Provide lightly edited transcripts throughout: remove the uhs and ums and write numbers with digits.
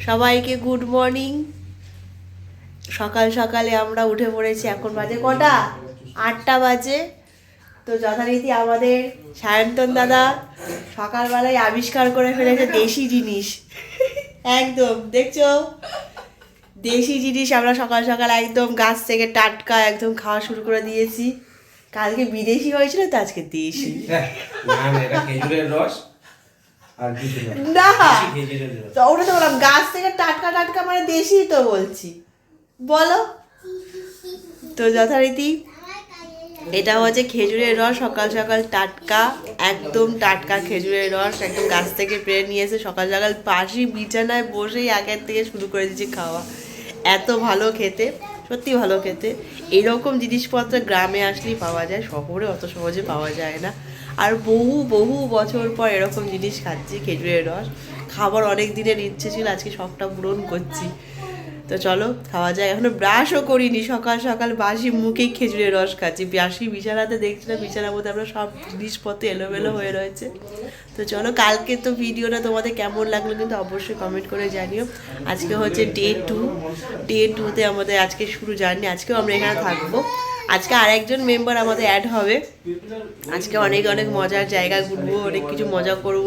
সবাইকে good morning. সকাল সকালে আমরা উঠে পড়েছি। এখন বাজে কটা? 8টা বাজে। তো যথারীতি আমাদের সায়ন্তন দাদা সকালবেলায় আবিষ্কার করে ফেলেছে দেশি জিনিস। একদম দেখছো, দেশি জিনিস আমরা সকাল সকাল একদম গাছ থেকে টাটকা একদম খাওয়া শুরু করে দিয়েছি। কালকে বিদেশি হয়েছিল, তো আজকে দেশি। না তো ওটা তো বললাম, গাছ থেকে টাটকা টাটকা মানে দেশি তো বলছি, বলো। তো যথারীতি এটা হচ্ছে খেজুরের রস, সকাল সকাল টাটকা, একদম টাটকা খেজুরের রস, একদম গাছ থেকে পেড়ে নিয়ে এসে সকাল সকাল পাশি বিছানায় বসেই আগের থেকে শুরু করে দিয়েছি খাওয়া। এত ভালো খেতে, সত্যি ভালো খেতে। এরকম জিনিসপত্র গ্রামে আসলেই পাওয়া যায়, শহরে অত সহজে পাওয়া যায় না। আর বহু বহু বছর পর এরকম জিনিস খাচ্ছি, খেজুরের রস খাবার অনেক দিনের ইচ্ছে ছিল, আজকে শখটা পূরণ করছি। তো চলো খাওয়া যায়। এখনো ব্রাশও করিনি, সকাল সকাল বাসি মুখেই খেজুরের রস খাচ্ছি। বাসি বিছানাতে দেখছিলাম, বিছানার মধ্যে আমরা সব জিনিসপত্র এলোমেলো হয়ে রয়েছে। তো চলো, কালকে তো ভিডিওটা তোমাদের কেমন লাগলো কিন্তু অবশ্যই কমেন্ট করে জানিও। আজকে হচ্ছে ডে 2তে আমাদের আজকে শুরু জার্নি। আজকেও আমরা এখানে থাকবো। আজকে আরেকজন মেম্বার আমাদের অ্যাড হবে। আজকে অনেক অনেক মজার জায়গা ঘুরবো, অনেক কিছু মজা করব,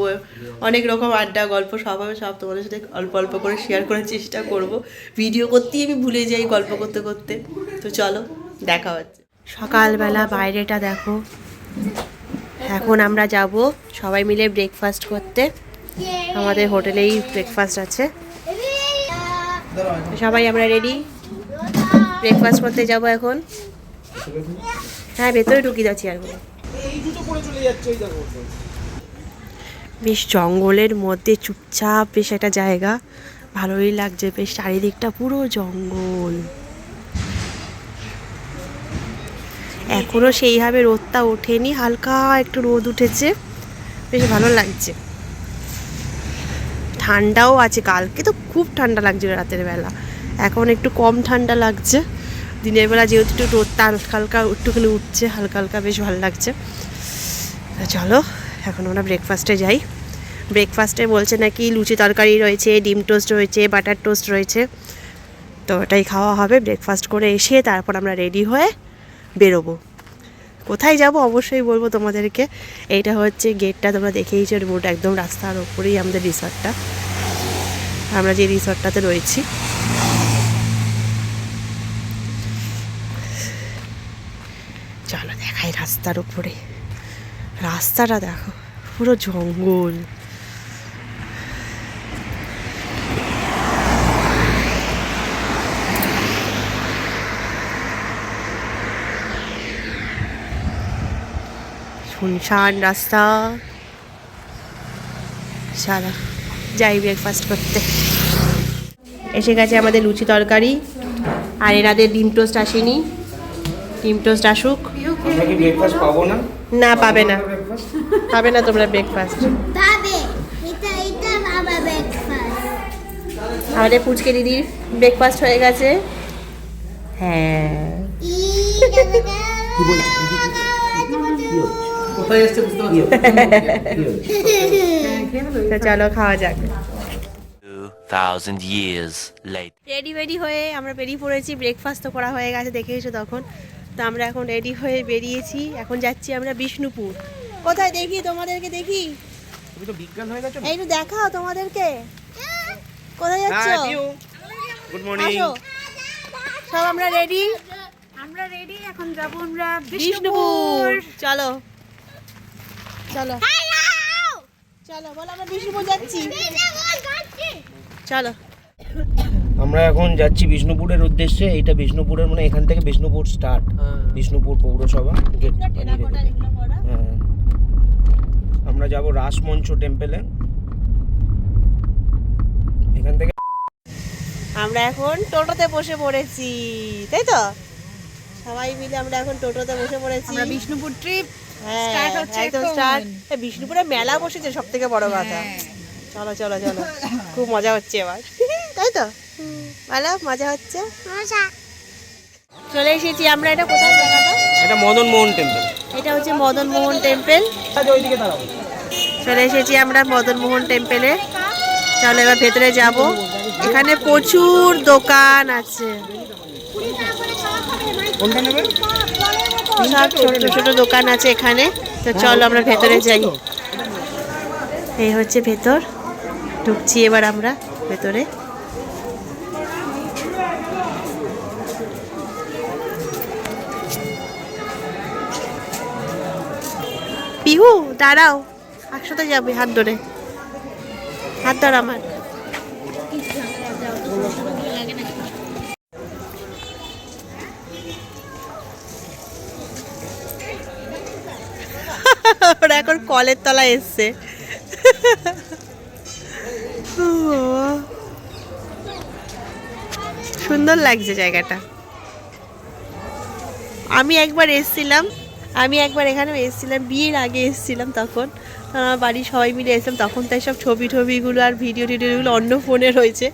অনেক রকম আড্ডা গল্প সব হবে। সব তোমাদের সাথে অল্প অল্প করে শেয়ার করার চেষ্টা করব। ভিডিও করতেই আমি ভুলে যাই গল্প করতে করতে। তো চলো দেখা হচ্ছে। সকালবেলা বাইরেটা দেখো। এখন আমরা যাব সবাই মিলে ব্রেকফাস্ট করতে। আমাদের হোটেলেই ব্রেকফাস্ট আছে। সবাই আমরা রেডি, ব্রেকফাস্ট করতে যাব এখন। হ্যাঁ, ভেতরে ঢুকিয়ে যাচ্ছি। আর বেশ জঙ্গলের মধ্যে চুপচাপ বেশ একটা জায়গা, ভালোই লাগছে বেশ। চারিদিকটা পুরো জঙ্গল। এখনো সেইভাবে রোদটা ওঠেনি, হালকা একটু রোদ উঠেছে, বেশ ভালো লাগছে। ঠান্ডাও আছে, কালকে তো খুব ঠান্ডা লাগছিল রাতের বেলা, এখন একটু কম ঠান্ডা লাগছে। দিনের বেলা যেহেতু একটু রোদটা হালকা একটুখানি উঠছে, হালকা হালকা, বেশ ভালো লাগছে। চলো এখন আমরা ব্রেকফাস্টে যাই। ব্রেকফাস্টে বলছে নাকি লুচি তরকারি রয়েছে, ডিম টোস্ট রয়েছে, বাটার টোস্ট রয়েছে। তো ওটাই খাওয়া হবে। ব্রেকফাস্ট করে এসে তারপর আমরা রেডি হয়ে বেরোবো। কোথায় যাব অবশ্যই বলবো তোমাদেরকে। এইটা হচ্ছে গেটটা, তোমরা দেখেইছো বোর্ড, একদম রাস্তার ওপরেই আমাদের রিসর্টটা, আমরা যে রিসর্টটাতে রয়েছি। চলো দেখাই রাস্তার উপরে, রাস্তাটা দেখো পুরো জঙ্গল। শুনশান রাস্তা। চলো যাই ব্রেকফাস্ট করতে। এসে গেছে আমাদের লুচি তরকারি, আর এনাদের ডিম টোস্ট আসেনি। ডিম টোস্ট আসুক। আমরা কি ব্রেকফাস্ট পাবো না? না, পাবে না, পাবে না তোমরা ব্রেকফাস্ট। পাবে, এটা বাবা ব্রেকফাস্ট। আমাদের পুচকে দিদির ব্রেকফাস্ট হয়ে গেছে। হ্যাঁ, কি বলছিস? কোথায় আসছে বুঝতে পারছি। তো চলো খাওয়া যাক। 2000 years later. রেডি হয়ে আমরা বেরিয়ে পড়েছি। ব্রেকফাস্ট তো করা হয়ে গেছে, দেখে এসো তখন। তো আমরা এখন রেডি হয়ে বেরিয়েছি। এখন যাচ্ছি আমরা বিষ্ণুপুর। কোথায় দেখি তোমাদেরকে, দেখি তুমি তো বিজ্ঞান হয়ে গেছো। একটু দেখাও তোমাদেরকে, কোথায় যাচ্ছ? Good morning. আসো সব, আমরা রেডি। এখন যাবো আমরা বিষ্ণুপুর। চলো চলো চলো, বলো আমরা বিষ্ণুপুর যাচ্ছি। চলো আমরা এখন যাচ্ছি বিষ্ণুপুরের উদ্দেশ্যে। এইটা বিষ্ণুপুরের মানে এখান থেকে বিষ্ণুপুর স্টার্ট, বিষ্ণুপুর পৌরসভা গেট। হ্যাঁ, আমরা যাব রাসমঞ্চ টেম্পলে। এখান থেকে আমরা এখন টোটোতে বসে পড়েছি, তাই তো? সবাই মিলে আমরা এখন টোটোতে বসে পড়েছি। আমরা বিষ্ণুপুর ট্রিপ হ্যাঁ, স্টার্ট হচ্ছে একদম এখন। স্টার্ট। বিষ্ণুপুরে মেলা বসেছে, সব থেকে বড় কথা। চলো চলো চলো, খুব মজা হচ্ছে এবার, তাই তো? ভালো মজা হচ্ছে। চলে এসেছি আমরা। এটা কোথায় জায়গাটা? এটা মদন মোহন টেম্পল। এটা হচ্ছে মদন মোহন টেম্পল। ওইদিকে দাঁড়াবো। চলে এসেছি আমরা মদন মোহন টেম্পলে। চলো এবার ভেতরে যাব। এখানে প্রচুর দোকান আছে, সব ছোট ছোট দোকান আছে এখানে। তো চলো আমরা ভেতরে যাই। এই হচ্ছে ভেতর, ঢুকছি এবার আমরা ভেতরে। পিহু দাঁড়াও, একসাথে যাবে, হাত ধরে, হাত ধর আমার। ওরা এখন কলের তলায় এসছে। সুন্দর লাগছে জায়গাটা। আমি একবার এখানে এসেছিলাম, বিয়ের আগে এসেছিলাম, তখন আমার বাড়ির সবাই মিলে এসেছিলাম। তখন তাই সব ছবিগুলো আর ভিডিওগুলো অন্য ফোনে রয়েছে,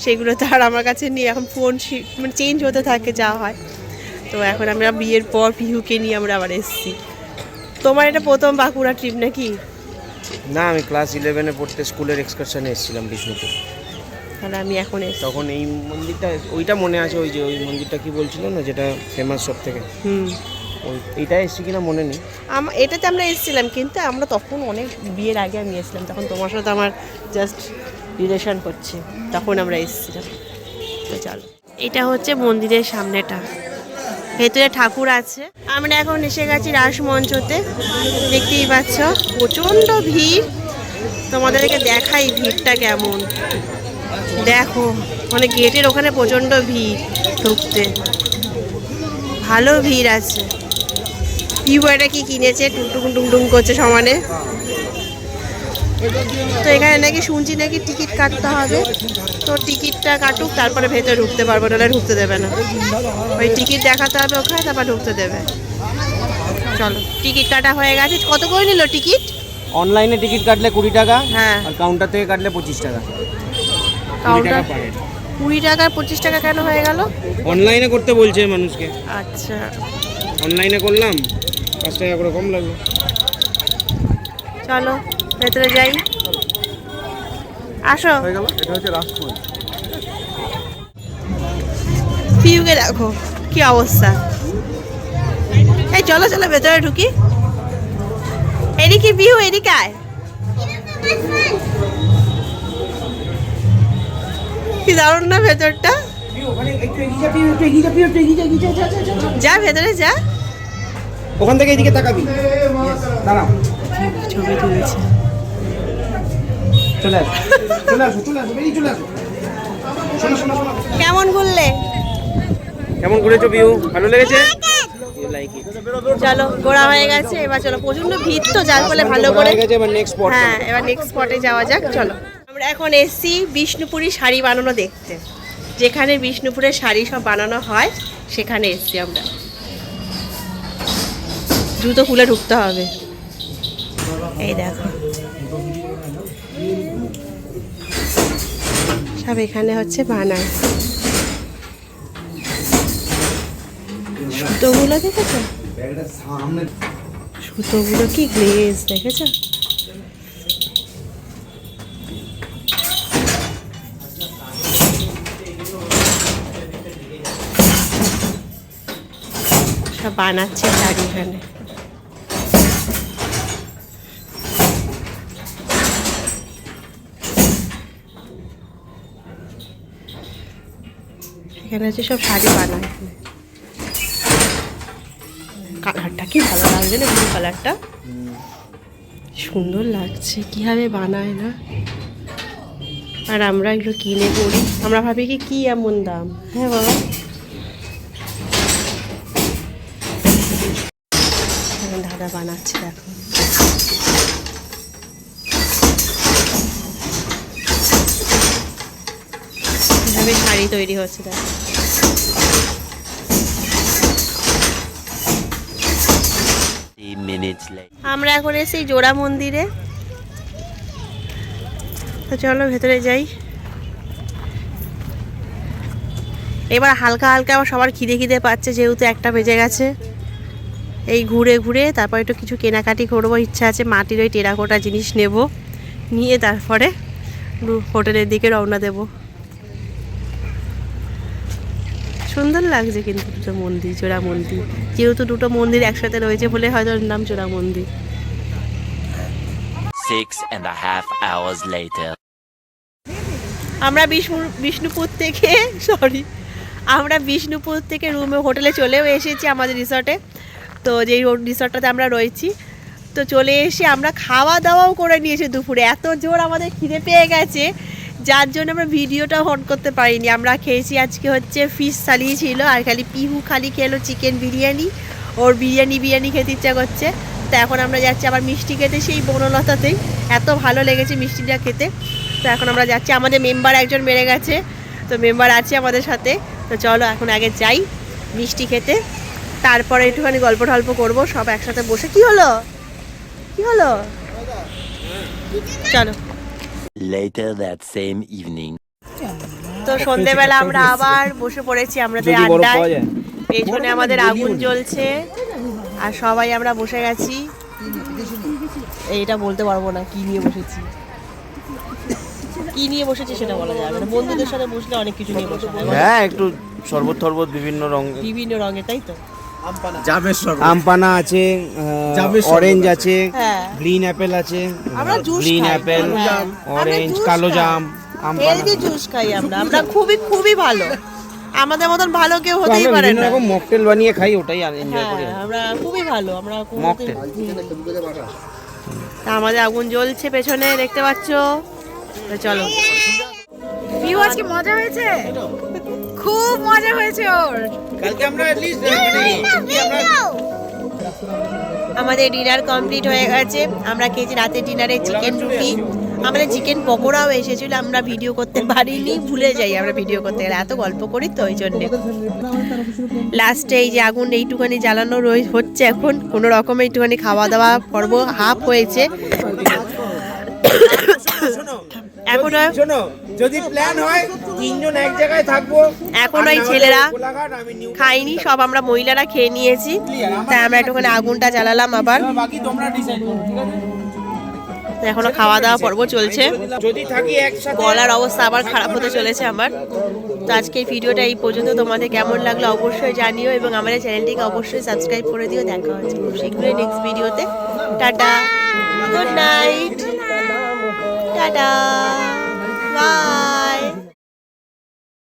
সেগুলো তো আর আমার কাছে নিয়ে এখন ফোন মানে চেঞ্জ হতে থাকে যা হয়। তো এখন আমরা বিয়ের পর পিহুকে নিয়ে আমরা আবার এসেছি। তোমার এটা প্রথম বাঁকুড়া ট্রিপ নাকি? না, আমি ক্লাস 11-এ পড়তে স্কুলের এক্সকারশনে এসেছিলাম বিষ্ণুপুর। তাহলে আমি এখন এসেছি। তখন এই মন্দিরটা, ওইটা মনে আছে, ওই মন্দিরটা কি বলছিলাম না, যেটা ফেমাস সব থেকে, এইটা এসেছি কিনা মনে নেই। এটাতে আমরা এসেছিলাম, কিন্তু আমরা তখন অনেক বিয়ের আগে আমি এসেছিলাম, তখন তোমার সাথে আমার জাস্ট রিলেশন করছে, তখন আমরা এসেছিলাম। তো চলো, এটা হচ্ছে মন্দিরের সামনেটা, ভেতরে ঠাকুর আছে। আমরা এখন এসে গেছি রাসমঞ্চতে, দেখতেই পাচ্ছ প্রচণ্ড ভিড়। তোমাদেরকে দেখাই ভিড়টা কেমন, দেখো মানে গেটের ওখানে প্রচণ্ড ভিড়, ঢুকতে ভালো ভিড় আছে। পিউ এটা কি কিনেছে, টুং করছে সমানে। তো এখানে নাকি শুনছি নাকি টিকিট কাটতে হবে, তো টিকিটটা কাটুক তারপরে ভেতরে ঢুকতে পারবো, নাহলে ঢুকতে দেবে না। ওই টিকিট দেখাতে হবে ওখানে, তারপর ঢুকতে দেবে। চলো, টিকিট কাটা হয়ে গেছে। কত করে নিল টিকিট? অনলাইনে টিকিট কাটলে 20 টাকা, হ্যাঁ, আর কাউন্টার থেকে কাটলে 25 টাকা। কাউন্টার 20 টাকার 25 টাকা কেন হয়ে গেল? অনলাইনে করতে বলছে মানুষকে। আচ্ছা, অনলাইনে করলাম, 5 টাকা করে কম লাগলো। চলো ভেতরে যাই, আসো। হয়ে গেল, এটা হচ্ছে রাজমহল। পিউকে দেখো কি অবস্থা। এই চলো চলো ভেতরে ঢুকি। এদিকে পিউ, এদিকে আয়। কি দারুণ না ভেতরটা, যা ভেতরে যা। ওখান থেকে এদিকে তাকাবি, দাঁড়া, ছবি তুলেছে। চলে আসো, বেরিয়ে চলে আসো। কেমন ঘুরলে? কেমন ঘুরেছো পিউ? ভালো লেগেছে? চলো, ঘোরা হয়ে গেছে, এবার চলো। প্রচন্ড ভিড় তো, যার ফলে ভালো করে, হ্যাঁ এবার নেক্সট স্পটে যাওয়া যাক। চলো, আমরা এখন এসছি বিষ্ণুপুরি শাড়ি বানানো দেখতে, যেখানে বিষ্ণুপুরের শাড়ি সব বানানো হয় সেখানে এসছি আমরা। জুতো খুলে ঢুকতে হবে। এই দেখো সব এখানে হচ্ছে বানায়। সুতোগুলো দেখেছো, সুতোগুলো কি গ্লেজ দেখেছো? সব বানাচ্ছে শাড়ি এখানে। এখানে হচ্ছে সব শাড়ি বানায়। কালারটা কি ভালো লাগছে না, ব্লু কালারটা সুন্দর লাগছে, কিভাবে বানায় না। আর আমরা এগুলো কিনে পড়ি, আমরা ভাবি কি এমন দাম। হ্যাঁ বাবা, দাদা বানাচ্ছে দেখো। এভাবে শাড়ি তৈরি হচ্ছে দেখো। আমরা এখন এসে জোড়া মন্দিরে, তো চলো ভেতরে যাই। এবার হালকা হালকা আবার সবার খিদে পাচ্ছে, যেহেতু 1টা বেজে গেছে। এই ঘুরে ঘুরে তারপর একটু কিছু কেনাকাটি করবো, ইচ্ছা আছে মাটির ওই টেরাকোটা জিনিস নেব, নিয়ে তারপরে হোটেলের দিকে রওনা দেব। সুন্দর লাগছে কিন্তু দুটো মন্দির, জোড়া মন্দির, যেহেতু দুটো মন্দির একসাথে রয়েছে বলে হয়তো ওর নাম জোড়া মন্দির। 6.5 hours later. আমরা বিষ্ণুপুর থেকে রুমে হোটেলে চলেও এসেছি আমাদের রিসর্টে। তো যেই রিসর্টটাতে আমরা রয়েছি, তো চলে এসে আমরা খাওয়া দাওয়াও করে নিয়েছি দুপুরে। এত জোর আমাদের খিদে পেয়ে গেছে, যার জন্য আমরা ভিডিওটা অন করতে পারিনি। আমরা খেয়েছি আজকে হচ্ছে ফিশ থালি ছিল, আর খালি পিহু খালি খেলো চিকেন বিরিয়ানি। ওর বিরিয়ানি খেতে ইচ্ছা করছে। তো এখন আমরা যাচ্ছি আবার মিষ্টি খেতে সেই বনলতাতেই। এত ভালো লেগেছে মিষ্টিটা খেতে। তো এখন আমরা যাচ্ছি, আমাদের মেম্বার একজন মেরে গেছে, তো মেম্বার আছে আমাদের সাথে। তো চলো এখন আগে যাই মিষ্টি খেতে, তারপরে একটুখানি গল্প টল্প করবো সব একসাথে বসে। কি হলো চলো। Later that same evening. তো সন্ধেবেলা আমরা আবার বসে পড়েছি আমাদের আড্ডায়। পেছনে আমাদের আগুন জ্বলছে আর সবাই আমরা বসে গেছি। এইটা বলতে পারবো না কি নিয়ে বসেছি সেটা বলা যাবে না। বন্ধুদের সাথে বসলে অনেক কিছু নিয়ে বসে হয়। হ্যাঁ, একটু শরবত টরবত বিভিন্ন রঙে, তাই তো। আমপানা আছে, অরেঞ্জ আছে, হ্যাঁ, গ্রিন অ্যাপেল আছে, আমরা জুস গ্রিন খাই। অ্যাপেল, হ্যাঁ, অরেঞ্জ, আমরা কালো জুস জাম, খাই। আমপানা। হেলদি জুস খাই আমরা খুবই ভালো। আমাদের মতন ভালো কেউ হতেই আমরা পারে বিভিন্ন না। রকম মকটেল বানিয়ে খাই, ওটাই এনজয় করি। হ্যাঁ, আমরা খুবই ভালো। আমরা মকটেল। তা আমাদের আগুন জ্বলছে পেছনে, দেখতে পাচ্ছো। তো চলো। ভিউ আজকে মজা হয়েছে, খুব মজা হয়েছে ওর। কালকে আমরা আমাদের ডিনার কমপ্লিট হয়ে গেছে। আমরা খেয়েছি রাতের ডিনারে চিকেন রুটি, আমাদের চিকেন পকোড়াও এসেছিল। আমরা ভিডিও করতে পারিনি, ভুলে যাই আমরা ভিডিও করতে গেলে, এত গল্প করি তো ওই জন্যে। লাস্টে এই যে আগুন এইটুখানি জ্বালানো হচ্ছে এখন, কোনো রকমে একটুখানি খাওয়া দাওয়া করবো, হাফ হয়েছে এখন। যদি প্ল্যান হয় তিনজন এক জায়গায় থাকবো। এখন ওই ছেলেরা খাইনি, সব আমরা মহিলারা খেয়ে নিয়েছি। তাই আমরা একটুখানি আগুনটা জ্বালালাম আবার। বাকি তোমরা ডিসাইড করো, ঠিক আছে? এখনো খাওয়া দাওয়া পর্ব চলছে। যদি থাকি একসাথে। গলার অবস্থা আবার খারাপ হতে চলেছে আমার। তো আজকের ভিডিওটা এই পর্যন্ত। তোমাদের কেমন লাগলো অবশ্যই জানিও, এবং আমাদের চ্যানেলটিকে অবশ্যই সাবস্ক্রাইব করে দিও। দেখা হচ্ছে খুব শীঘ্রই নেক্সট ভিডিওতে। Tata, good night, tata, by.